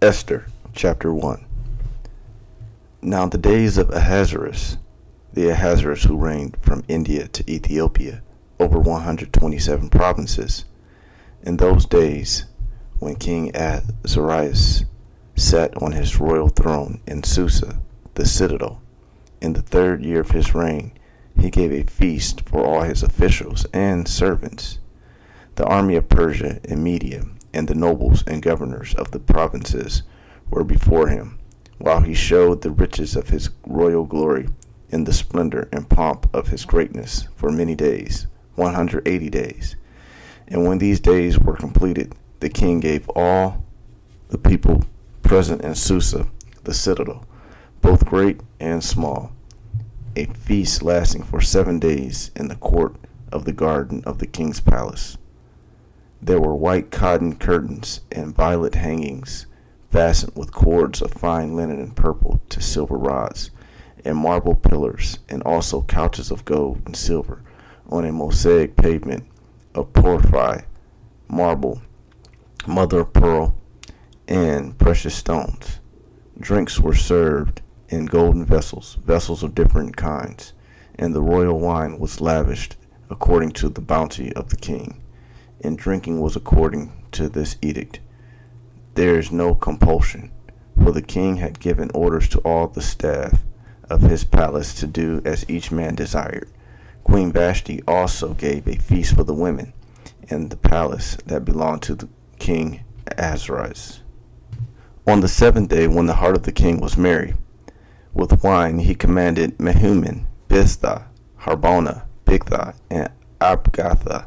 Esther, chapter 1. Now in the days of Ahasuerus, the Ahasuerus who reigned from India to Ethiopia, over 127 provinces, in those days when King Ahasuerus sat on his royal throne in Susa, the citadel, in the 3rd year of his reign, he gave a feast for all his officials and servants. The army of Persia and Media and the nobles and governors of the provinces were before him, while he showed the riches of his royal glory in the splendor and pomp of his greatness for many days, 180 days. And when these days were completed, the king gave all the people present in Susa, the citadel, both great and small, a feast lasting for 7 days in the court of the garden of the king's palace. There were white cotton curtains and violet hangings, fastened with cords of fine linen and purple to silver rods, and marble pillars, and also couches of gold and silver on a mosaic pavement of porphyry, marble, mother of pearl, and precious stones. Drinks were served in golden vessels, vessels of different kinds, and the royal wine was lavished according to the bounty of the king. And drinking was according to this edict. There is no compulsion, for the king had given orders to all the staff of his palace to do as each man desired. Queen Vashti also gave a feast for the women in the palace that belonged to the king Ahasuerus. On the 7th day, when the heart of the king was merry with wine, he commanded Mehuman, Biztha, Harbona, Bigtha, and Abgatha,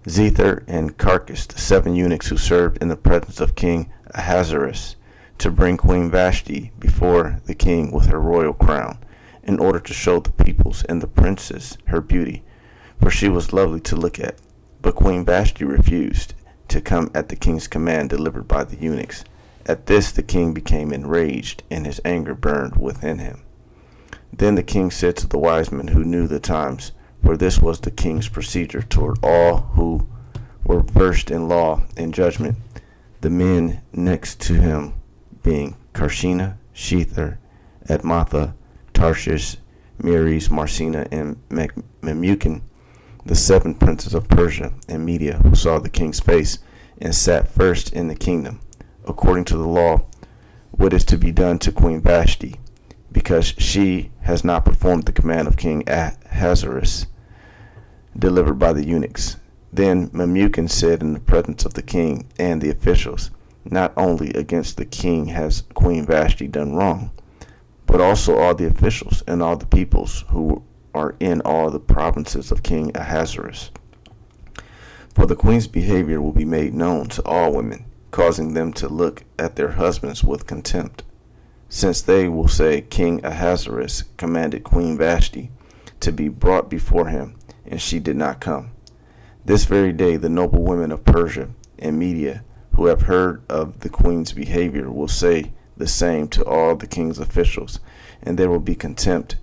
Zethar, and Carcass, the 7 eunuchs who served in the presence of King Ahasuerus, to bring Queen Vashti before the king with her royal crown, in order to show the peoples and the princes her beauty, for she was lovely to look at. But Queen Vashti refused to come at the king's command delivered by the eunuchs. At this the king became enraged, and his anger burned within him. Then the king said to the wise men who knew the times, for this was the king's procedure toward all who were versed in law and judgment, the men next to him being Carshena, Shethar, Admatha, Tarshish, Meres, Marsena, and Memucan, the 7 princes of Persia and Media, who saw the king's face and sat first in the kingdom, according to the law, what is to be done to Queen Vashti, because she has not performed the command of King Ahasuerus, delivered by the eunuchs. Then Memucan said in the presence of the king and the officials, not only against the king has Queen Vashti done wrong, but also all the officials and all the peoples who are in all the provinces of King Ahasuerus. For the queen's behavior will be made known to all women, causing them to look at their husbands with contempt, since they will say, King Ahasuerus commanded Queen Vashti to be brought before him, and she did not come. This very day the noble women of Persia and Media, who have heard of the queen's behavior, will say the same to all the king's officials, and there will be contempt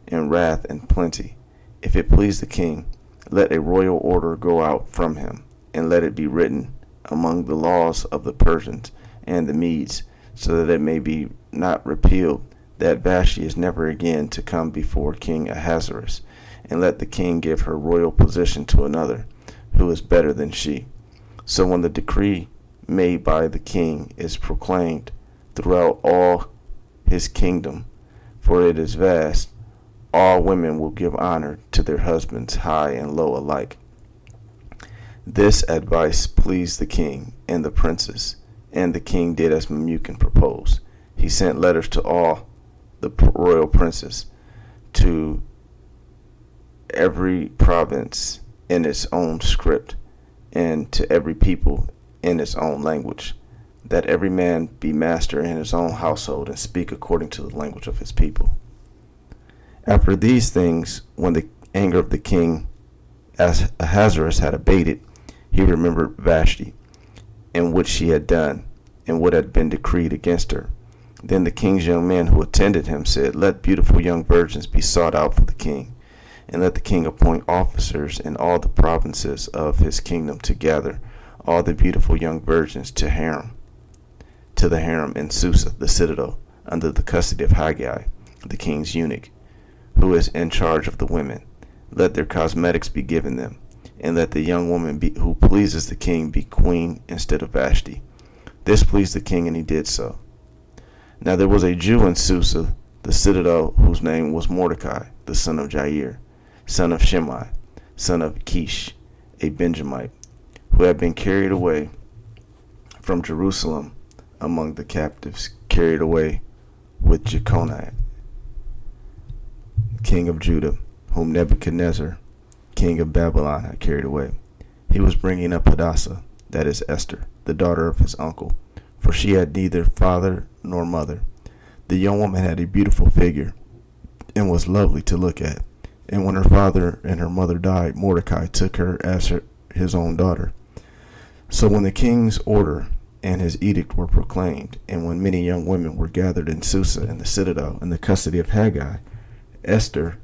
and wrath and plenty. If it please the king, let a royal order go out from him, and let it be written among the laws of the Persians and the Medes, so that it may be not repealed, that Vashti is never again to come before King Ahasuerus, and let the king give her royal position to another, who is better than she. So when the decree made by the king is proclaimed throughout all his kingdom, for it is vast, all women will give honor to their husbands, high and low alike. This advice pleased the king and the princes, and the king did as Memucan proposed. He sent letters to all the royal princes, to every province in its own script, and to every people in its own language, that every man be master in his own household and speak according to the language of his people. After these things, when the anger of the king Ahasuerus had abated, he remembered Vashti, and what she had done, and what had been decreed against her. Then the king's young men who attended him said, let beautiful young virgins be sought out for the king, and let the king appoint officers in all the provinces of his kingdom to gather all the beautiful young virgins to harem, to the harem in Susa, the citadel, under the custody of Haggai, the king's eunuch, who is in charge of the women. Let their cosmetics be given them, and let the young woman who pleases the king be queen instead of Vashti. This pleased the king, and he did so. Now there was a Jew in Susa, the citadel, whose name was Mordecai, the son of Jair, son of Shimei, son of Kish, a Benjamite, who had been carried away from Jerusalem among the captives, carried away with Jeconiah, king of Judah, whom Nebuchadnezzar, king of Babylon, had carried away. He was bringing up Hadassah, that is Esther, the daughter of his uncle, for she had neither father nor mother. The young woman had a beautiful figure and was lovely to look at. And when her father and her mother died, Mordecai took her as his own daughter. So when the king's order and his edict were proclaimed, and when many young women were gathered in Susa in the citadel in the custody of Haggai, Esther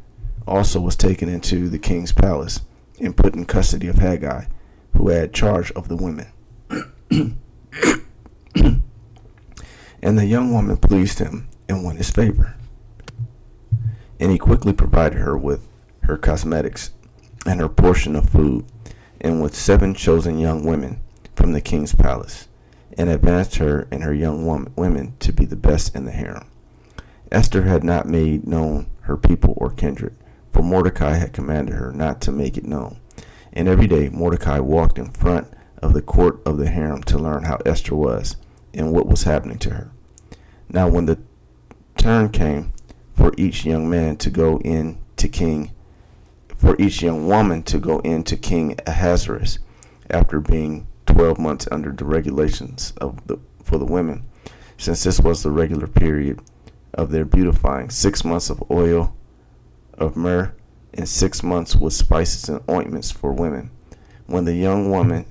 also was taken into the king's palace and put in custody of Haggai, who had charge of the women. And the young woman pleased him and won his favor. And he quickly provided her with her cosmetics and her portion of food, and with 7 chosen young women from the king's palace, and advanced her and her young women to be the best in the harem. Esther had not made known her people or kindred, for Mordecai had commanded her not to make it known. And every day Mordecai walked in front of the court of the harem to learn how Esther was and what was happening to her. Now when the turn came for each young man to go in to king, for each young woman to go in to King Ahasuerus, after being 12 months under the regulations for the women, since this was the regular period of their beautifying, 6 months of oil of myrrh, and 6 months with spices and ointments for women. When the young woman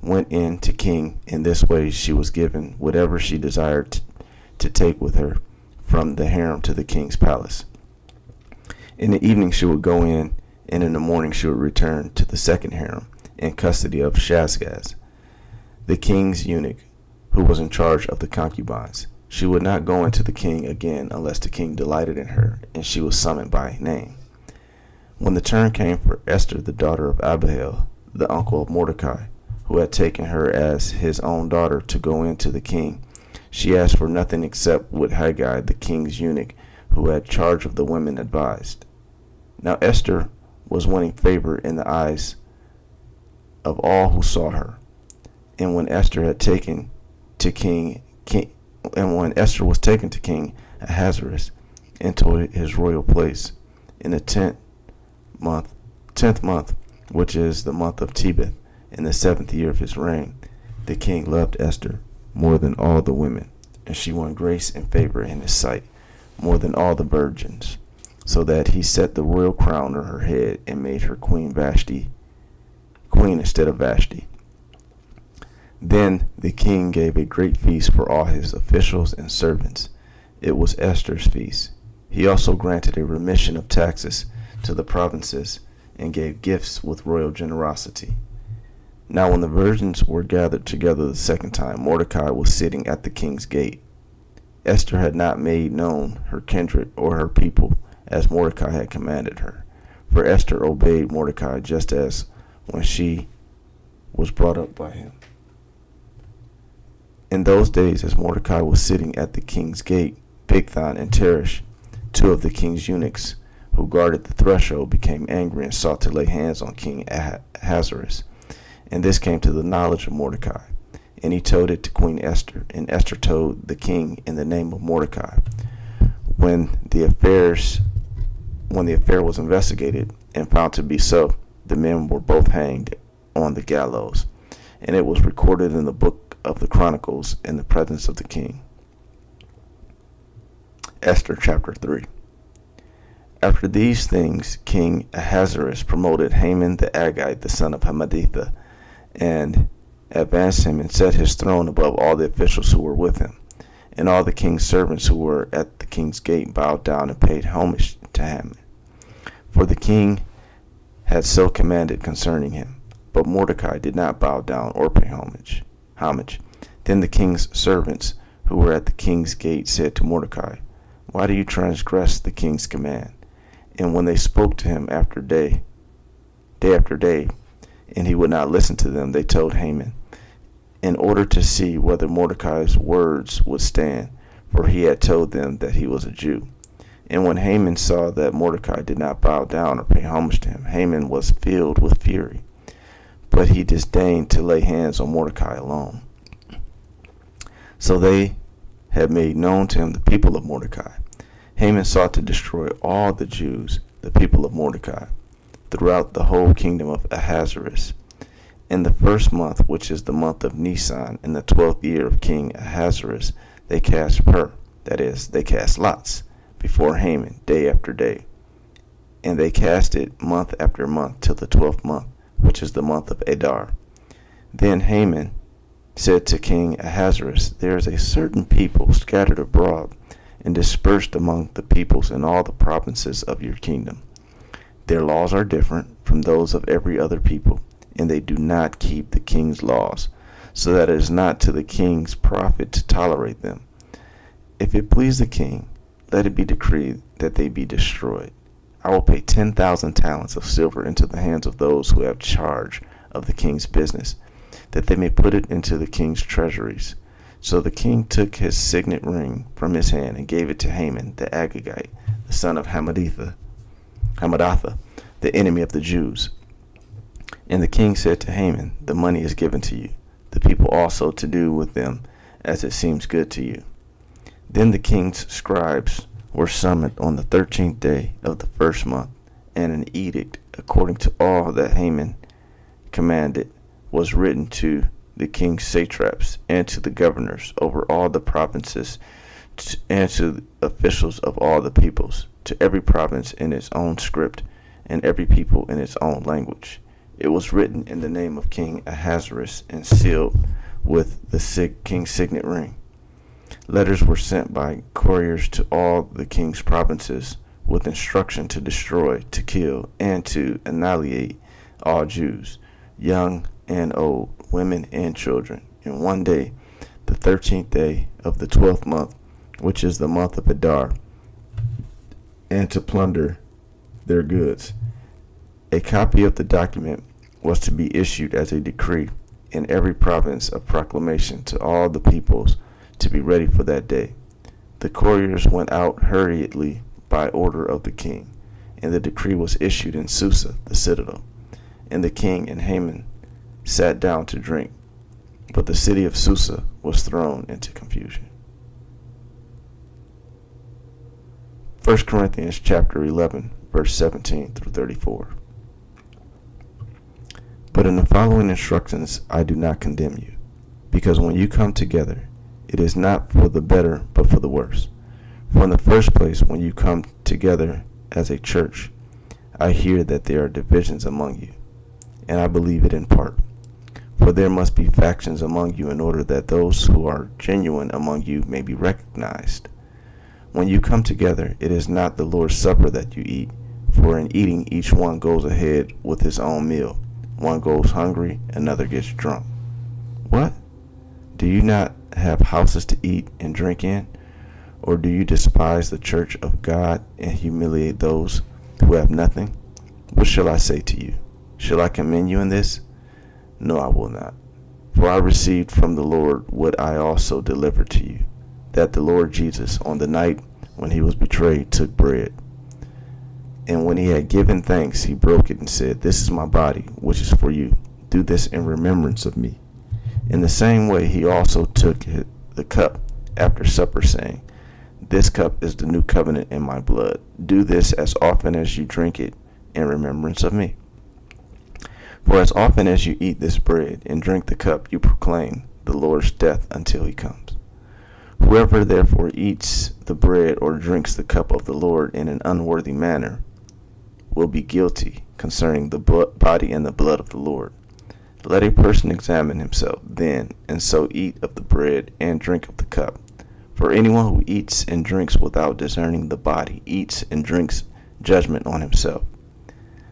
went in to king in this way, she was given whatever she desired to take with her from the harem to the king's palace. In the evening she would go in, and in the morning she would return to the second harem in custody of Shashgaz, the king's eunuch, who was in charge of the concubines. She would not go into the king again unless the king delighted in her, and she was summoned by name. When the turn came for Esther, the daughter of Abihail, the uncle of Mordecai, who had taken her as his own daughter to go in to the king, she asked for nothing except what Haggai, the king's eunuch, who had charge of the women, advised. Now Esther was winning favor in the eyes of all who saw her. And when Esther was taken to King Ahasuerus into his royal place in the 10th month, which is the month of Tebeth, in the 7th year of his reign, the king loved Esther more than all the women, and she won grace and favor in his sight more than all the virgins, so that he set the royal crown on her head and made her queen instead of Vashti. Then the king gave a great feast for all his officials and servants. It was Esther's feast. He also granted a remission of taxes to the provinces and gave gifts with royal generosity. Now when the virgins were gathered together the second time, Mordecai was sitting at the king's gate. Esther had not made known her kindred or her people, as Mordecai had commanded her. For Esther obeyed Mordecai just as when she was brought up by him. In those days, as Mordecai was sitting at the king's gate, Bigthan and Teresh, 2 of the king's eunuchs who guarded the threshold, became angry and sought to lay hands on King Ahasuerus. And this came to the knowledge of Mordecai, and he told it to Queen Esther, and Esther told the king in the name of Mordecai. When the affair was investigated and found to be so, the men were both hanged on the gallows, and it was recorded in the book of the Chronicles in the presence of the king. Esther chapter 3. After these things, King Ahasuerus promoted Haman the Agagite, the son of Hammedatha, and advanced him and set his throne above all the officials who were with him. And all the king's servants who were at the king's gate bowed down and paid homage to Haman, for the king had so commanded concerning him. But Mordecai did not bow down or pay homage. Then the king's servants who were at the king's gate said to Mordecai, "Why do you transgress the king's command?" And when they spoke to him day after day, and he would not listen to them, they told Haman, in order to see whether Mordecai's words would stand, for he had told them that he was a Jew. And when Haman saw that Mordecai did not bow down or pay homage to him, Haman was filled with fury. But he disdained to lay hands on Mordecai alone. So they had made known to him the people of Mordecai. Haman sought to destroy all the Jews, the people of Mordecai, throughout the whole kingdom of Ahasuerus. In the first month, which is the month of Nisan, in the 12th year of King Ahasuerus, they cast they cast lots before Haman day after day. And they cast it month after month till the 12th month, which is the month of Adar. Then Haman said to King Ahasuerus, "There is a certain people scattered abroad and dispersed among the peoples in all the provinces of your kingdom. Their laws are different from those of every other people, and they do not keep the king's laws, so that it is not to the king's profit to tolerate them. If it please the king, let it be decreed that they be destroyed. I will pay 10,000 talents of silver into the hands of those who have charge of the king's business, that they may put it into the king's treasuries." So the king took his signet ring from his hand and gave it to Haman the Agagite, the son of Hammedatha, the enemy of the Jews. And the king said to Haman, "The money is given to you, the people also to do with them as it seems good to you." Then the king's scribes were summoned on the 13th day of the first month, and an edict, according to all that Haman commanded, was written to the king's satraps and to the governors over all the provinces and to the officials of all the peoples, to every province in its own script and every people in its own language. It was written in the name of King Ahasuerus and sealed with the king's signet ring. Letters were sent by couriers to all the king's provinces with instruction to destroy, to kill, and to annihilate all Jews, young and old, women and children, in one day, the 13th day of the 12th month, which is the month of Adar, and to plunder their goods. A copy of the document was to be issued as a decree in every province of proclamation to all the peoples to be ready for that day. The couriers went out hurriedly by order of the king, and the decree was issued in Susa, the citadel. And the king and Haman sat down to drink, but the city of Susa was thrown into confusion. 1 Corinthians chapter 11, verse 17 through 34. But in the following instructions I do not condemn you, because when you come together, it is not for the better, but for the worse. For in the first place, when you come together as a church, I hear that there are divisions among you, and I believe it in part. For there must be factions among you in order that those who are genuine among you may be recognized. When you come together, it is not the Lord's Supper that you eat, for in eating each one goes ahead with his own meal. One goes hungry, another gets drunk. What? Do you not have houses to eat and drink in? Or do you despise the church of God and humiliate those who have nothing? What shall I say to you? Shall I commend you in this? No, I will not. For I received from the Lord what I also delivered to you, that the Lord Jesus, on the night when he was betrayed, took bread. And when he had given thanks, he broke it and said, "This is my body, which is for you. Do this in remembrance of me." In the same way, he also took the cup after supper, saying, "This cup is the new covenant in my blood. Do this as often as you drink it in remembrance of me. For as often as you eat this bread and drink the cup, you proclaim the Lord's death until he comes. Whoever therefore eats the bread or drinks the cup of the Lord in an unworthy manner will be guilty concerning the body and the blood of the Lord. Let a person examine himself then, and so eat of the bread and drink of the cup. For anyone who eats and drinks without discerning the body eats and drinks judgment on himself.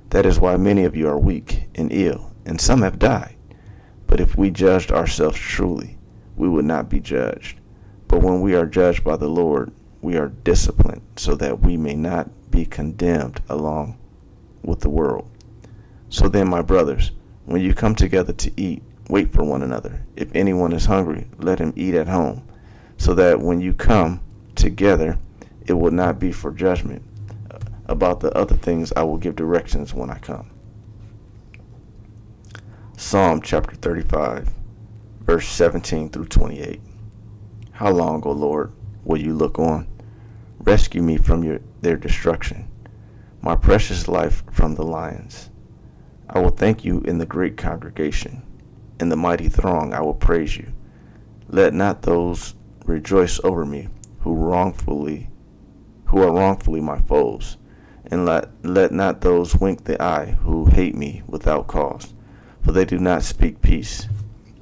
That is why many of you are weak and ill, and some have died. But if we judged ourselves truly, we would not be judged. But For when we are judged by the Lord, we are disciplined so that we may not be condemned along with the world. So then, my brothers, when you come together to eat, wait for one another. If anyone is hungry, let him eat at home, so that when you come together, it will not be for judgment. About the other things, I will give directions when I come. Psalm chapter 35, verse 17 through 28. How long, O Lord, will you look on? Rescue me from their destruction, my precious life from the lions. I will thank you in the great congregation. In the mighty throng I will praise you. Let not those rejoice over me who are wrongfully my foes, and let not those wink the eye who hate me without cause. For they do not speak peace,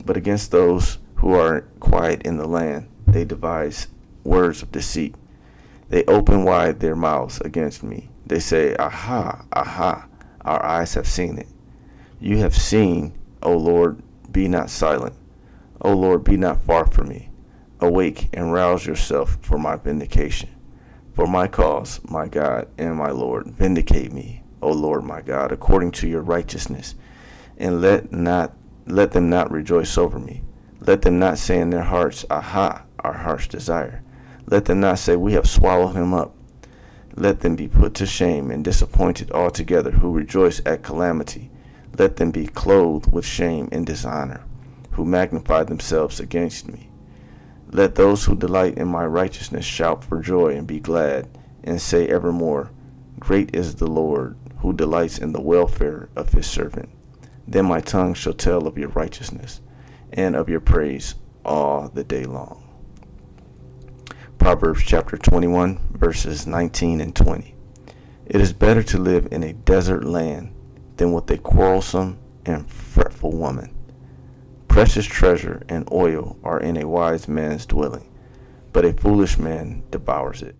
but against those who are quiet in the land they devise words of deceit. They open wide their mouths against me. They say, Aha, aha, our eyes have seen it. You have seen, O Lord, be not silent. O Lord, be not far from me. Awake and rouse yourself for my vindication. For my cause, my God and my Lord, vindicate me, O Lord my God, according to your righteousness. And let them not rejoice over me. Let them not say in their hearts, Aha, our heart's desire. Let them not say, We have swallowed him up. Let them be put to shame and disappointed altogether who rejoice at calamity. Let them be clothed with shame and dishonor, who magnify themselves against me. Let those who delight in my righteousness shout for joy and be glad, and say evermore, Great is the Lord, who delights in the welfare of his servant. Then my tongue shall tell of your righteousness, and of your praise all the day long. Proverbs chapter 21, verses 19 and 20. It is better to live in a desert land than with a quarrelsome and fretful woman. Precious treasure and oil are in a wise man's dwelling, but a foolish man devours it.